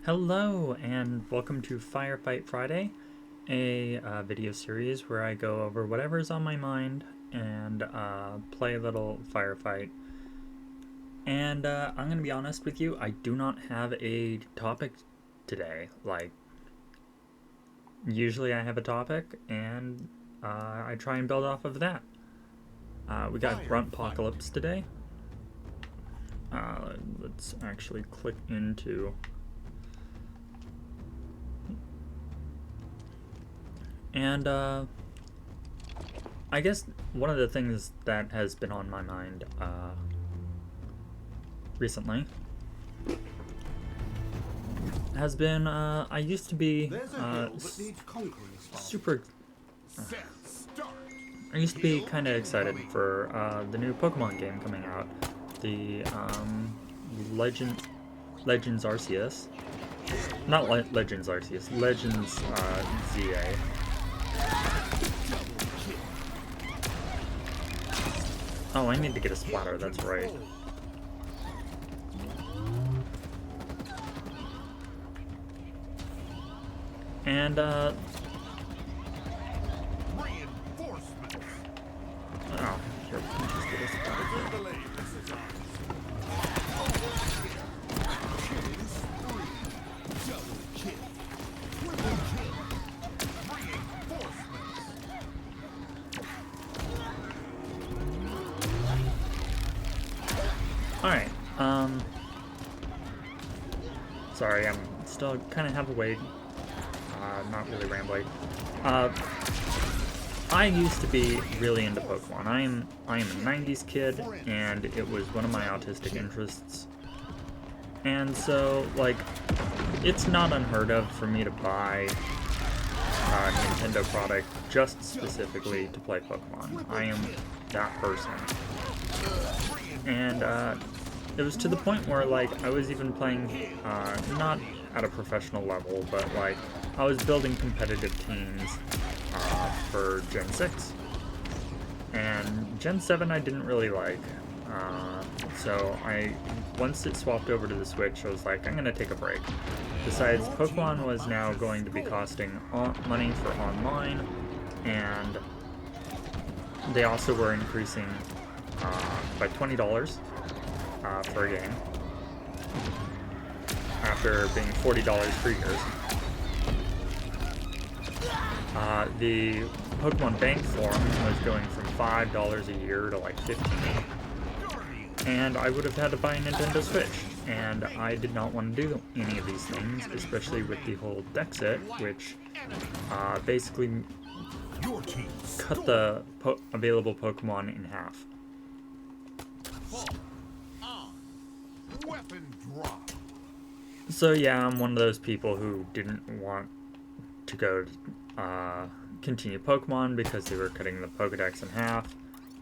Hello and welcome to Firefight Friday, a video series where I go over whatever's on my mind and play a little firefight. And I'm going to be honest with you, I do not have a topic today. Like, usually I have a topic and I try and build off of that. We got Gruntpocalypse today. Let's actually click into... And, I guess one of the things that has been on my mind, recently has been, I used to be, I used to be kind of excited for, the new Pokemon game coming out, the, Legends Arceus. Not Legends Arceus, Legends, ZA. Oh, I need to get a splatter, that's right. And, oh, here, just get a splatter. Alright, sorry, I'm still kind of half awake, not really rambling. I used to be really into Pokemon. I am a 90s kid, and it was one of my autistic interests. And so, like, it's not unheard of for me to buy a Nintendo product just specifically to play Pokemon. I am that person. And, it was to the point where, like, I was even playing, not at a professional level, but, like, I was building competitive teams, for Gen 6. And Gen 7 I didn't really like, so once it swapped over to the Switch, I was like, I'm gonna take a break. Besides, Pokemon was now going to be costing money for online, and they also were increasing, by $20, for a game, after being $40 for years. The Pokemon Bank forum was going from $5 a year to like $15, and I would have had to buy a Nintendo Switch, and I did not want to do any of these things, especially with the whole deck set, which basically cut the available Pokemon in half. So yeah, I'm one of those people who didn't want to go continue Pokemon because they were cutting the Pokedex in half.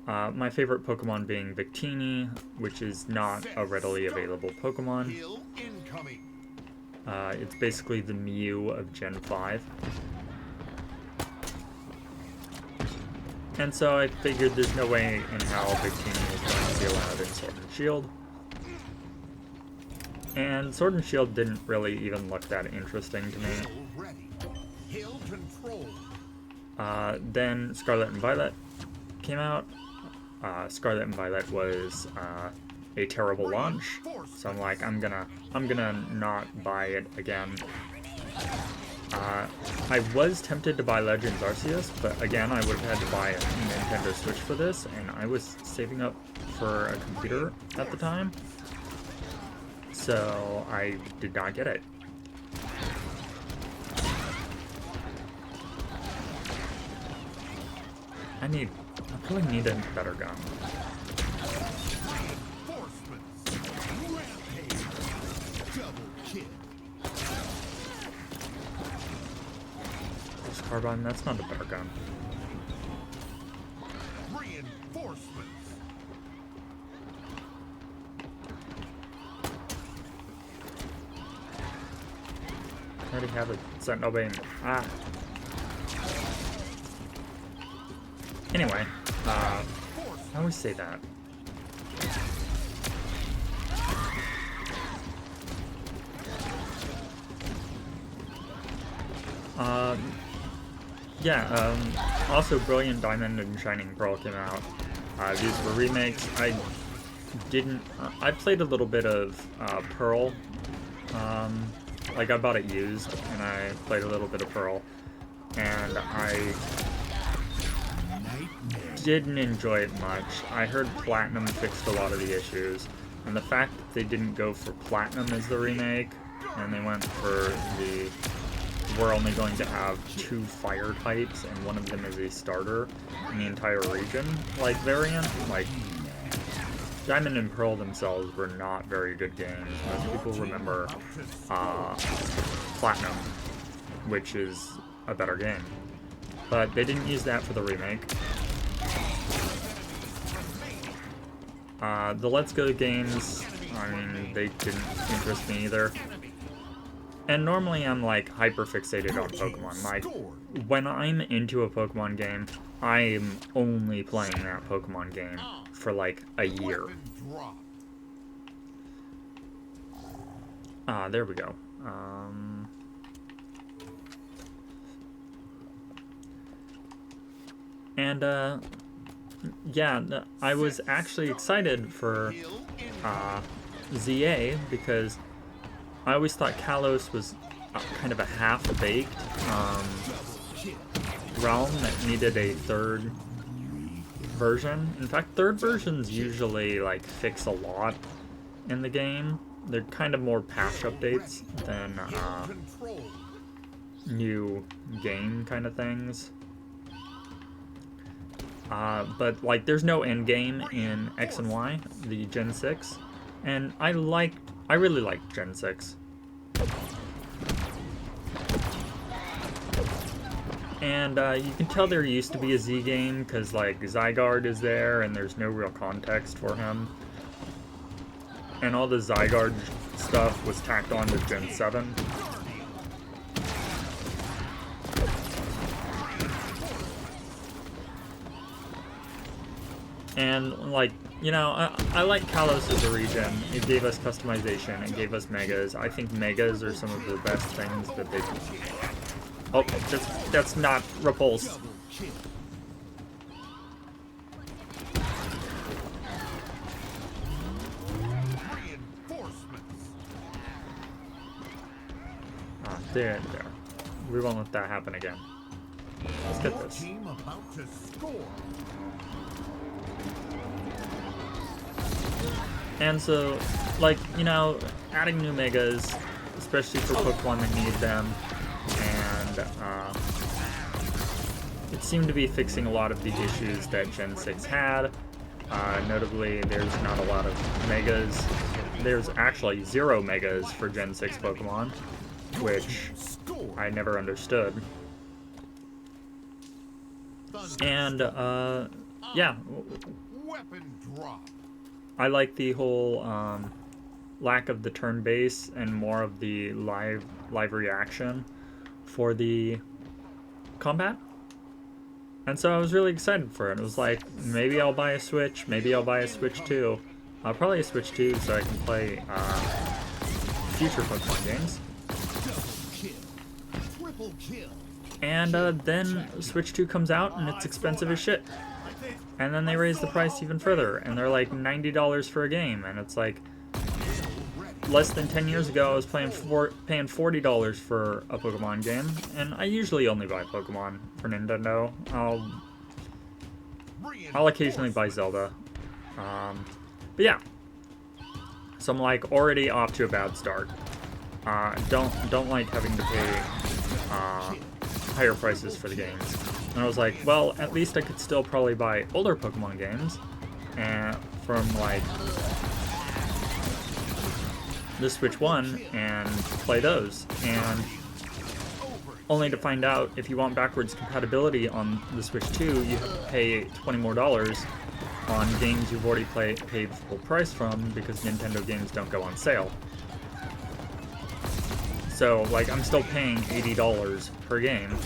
My favorite Pokemon being Victini, which is not a readily available Pokemon. It's basically the Mew of Gen 5. And so I figured there's no way in hell Victini is going to be allowed in Sword and Shield. And Sword and Shield didn't really even look that interesting to me. Then Scarlet and Violet came out. Scarlet and Violet was a terrible launch, so I'm like, I'm gonna not buy it again. I was tempted to buy Legends Arceus, but again, I would have had to buy a Nintendo Switch for this, and I was saving up for a computer at the time, so I did not get it. I probably need a better gun. This carbine, that's not a better gun. I already have a Sentinel Bane. Ah. Anyway, I always say that. Yeah, also Brilliant Diamond and Shining Pearl came out. These were remakes. I played a little bit of Pearl. Like I bought it used, and I played a little bit of Pearl, and I didn't enjoy it much. I heard Platinum fixed a lot of the issues, and the fact that they didn't go for Platinum as the remake, and they went for the we're only going to have 2 fire types, and one of them is a starter in the entire region, like, variant. Like, Diamond and Pearl themselves were not very good games. Most people remember Platinum, which is a better game. But they didn't use that for the remake. The Let's Go games, I mean, they didn't interest me either. And normally I'm like hyper fixated on Pokemon. Like, when I'm into a Pokemon game, I am only playing that Pokemon game for like a year. There we go. Yeah, I was actually excited for ZA because I always thought Kalos was kind of a half-baked realm that needed a third version. In fact, third versions usually like fix a lot in the game. They're kind of more patch updates than new game kind of things. But like, there's no end game in X and Y, the Gen 6, and I really liked Gen 6. And you can tell there used to be a Z game because like Zygarde is there and there's no real context for him. And all the Zygarde stuff was tacked on to Gen 7. And like, you know, I like Kalos as a region. It gave us customization, it gave us megas. I think megas are some of the best things that they can. Oh, that's not Repulse. Ah, there. We won't let that happen again. Let's get this. And so, like, you know, adding new megas, especially for Pokemon that need them, and it seemed to be fixing a lot of the issues that Gen 6 had. Notably, there's not a lot of megas. There's actually 0 megas for Gen 6 Pokemon, which I never understood. And, yeah. I like the whole lack of the turn base and more of the live reaction for the combat. And so I was really excited for it. It was like, maybe I'll buy a Switch, maybe I'll buy a Switch 2. Probably a Switch 2 so I can play future Pokemon games. And then Switch 2 comes out and it's expensive as shit. And then they raise the price even further, and they're like $90 for a game, and it's like, less than 10 years ago I was paying $40 for a Pokemon game, and I usually only buy Pokemon for Nintendo. I'll occasionally buy Zelda. But yeah. So I'm like already off to a bad start. Don't like having to pay higher prices for the games. And I was like, well, at least I could still probably buy older Pokemon games and from like the Switch 1 and play those. And only to find out if you want backwards compatibility on the Switch 2, you have to pay $20 more on games you've already paid full price from because Nintendo games don't go on sale. So, like, I'm still paying $80 per game,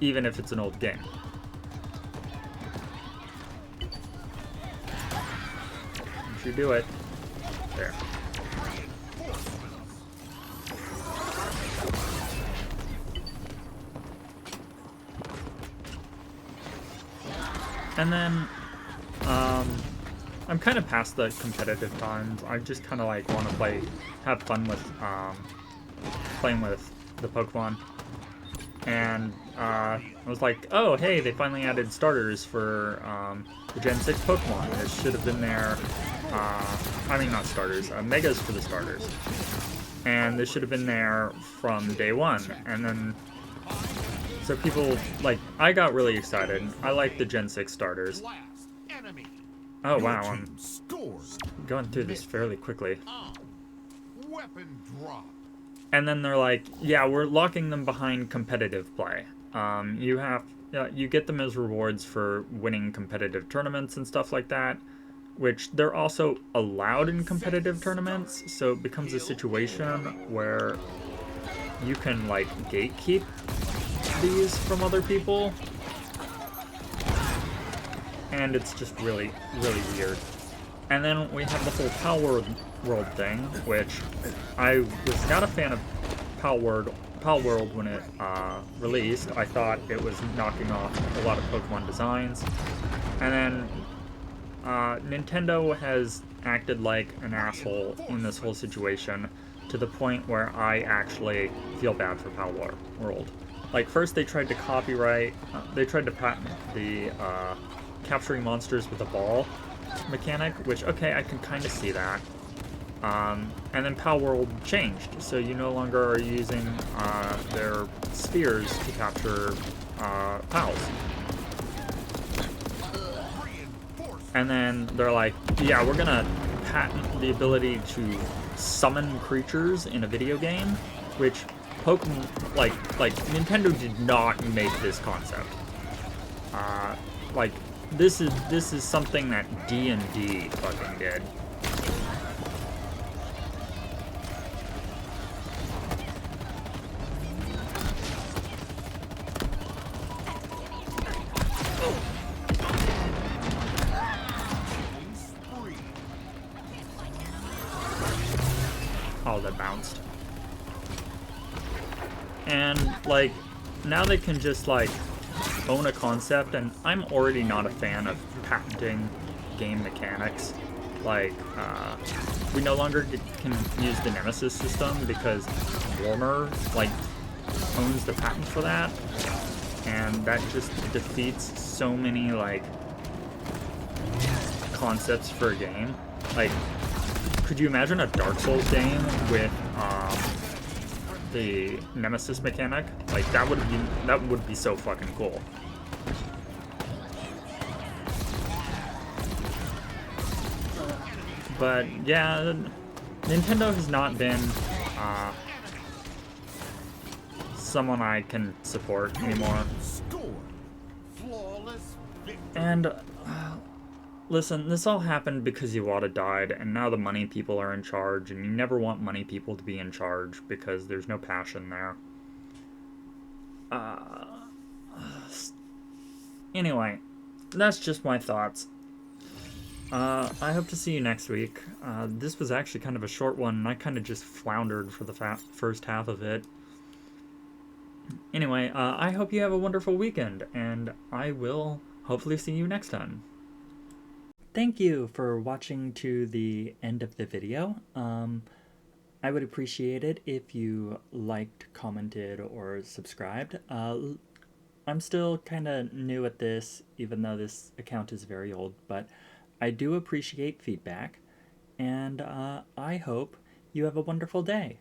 even if it's an old game. You should do it. There. And then, I'm kind of past the competitive times. I just kind of like want to have fun with, playing with the Pokemon. And, I was like, oh, hey, they finally added starters for, the Gen 6 Pokemon. It should have been there, I mean, not starters, Megas for the starters. And this should have been there from day one. And then, so people, like, I got really excited. I like the Gen 6 starters. Oh, wow, I'm going through this fairly quickly. And then they're like, yeah, we're locking them behind competitive play. You get them as rewards for winning competitive tournaments and stuff like that, which they're also allowed in competitive tournaments, so it becomes a situation where you can, like, gatekeep these from other people, and it's just really, really weird. And then we have the whole Power World thing, which I was not a fan of Power World when it released. I thought it was knocking off a lot of Pokemon designs. And then Nintendo has acted like an asshole in this whole situation to the point where I actually feel bad for Power World. Like, first they tried to they tried to patent the capturing monsters with a ball mechanic, which, okay, I can kind of see that. And then Power World changed, so you no longer are using their spheres to capture pals. And then they're like, yeah, we're gonna patent the ability to summon creatures in a video game, which Pokemon, like Nintendo did not make this concept. Like, this is something that D&D fucking did. Oh, that bounced. And, like, now they can just, like, own a concept, and I'm already not a fan of patenting game mechanics. Like, we no longer can use the Nemesis system because Warner, like, owns the patent for that, and that just defeats so many, like, concepts for a game. Like, could you imagine a Dark Souls game with, the Nemesis mechanic? Like, that would be so fucking cool. But yeah, Nintendo has not been someone I can support anymore. And listen, this all happened because Iwata died, and now the money people are in charge, and you never want money people to be in charge because there's no passion there. Anyway, that's just my thoughts. I hope to see you next week. This was actually kind of a short one, and I kind of just floundered for the first half of it. Anyway, I hope you have a wonderful weekend, and I will hopefully see you next time. Thank you for watching to the end of the video. I would appreciate it if you liked, commented, or subscribed. I'm still kind of new at this, even though this account is very old, but I do appreciate feedback, and I hope you have a wonderful day.